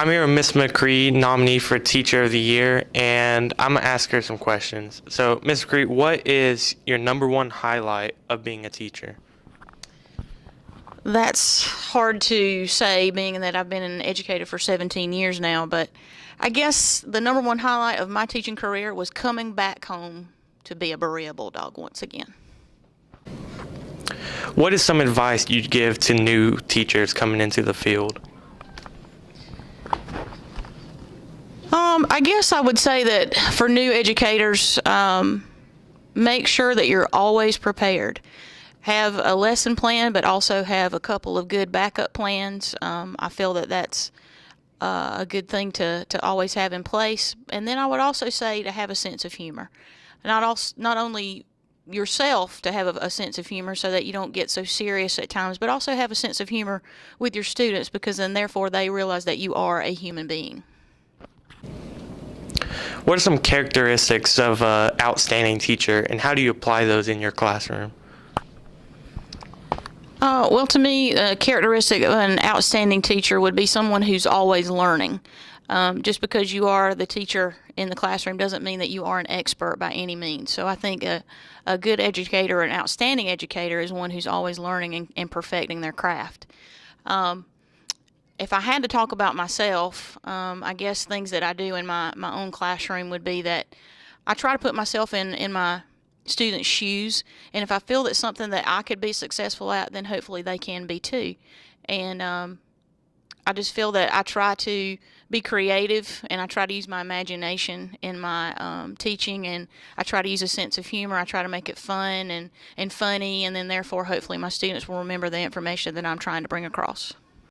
I'm here with Miss McRee, nominee for Teacher of the Year, and I'm going to ask her some questions. So, Miss McRee, what is your number one highlight of being a teacher? That's hard to say, being that I've been an educator for 17 years now, but I guess the number one highlight of my teaching career was coming back home to be a Berea Bulldog once again. What is some advice you'd give to new teachers coming into the field? I guess I would say that for new educators, make sure that you're always prepared. Have a lesson plan, but also have a couple of good backup plans. I feel that that's a good thing to always have in place. And then I would also say to have a sense of humor. Not only yourself to have a sense of humor so that you don't get so serious at times, but also have a sense of humor with your students, because then therefore they realize that you are a human being. What are some characteristics of an outstanding teacher, and how do you apply those in your classroom? Well, to me, a characteristic of an outstanding teacher would be someone who's always learning. Just because you are the teacher in the classroom doesn't mean that you are an expert by any means. So I think a good educator, an outstanding educator, is one who's always learning and perfecting their craft. If I had to talk about myself, I guess things that I do in my own classroom would be that I try to put myself in my students' shoes, and if I feel that something that I could be successful at, then hopefully they can be too. And I just feel that I try to be creative, and I try to use my imagination in my teaching, and I try to use a sense of humor. I try to make it fun and funny, and then therefore hopefully my students will remember the information that I'm trying to bring across.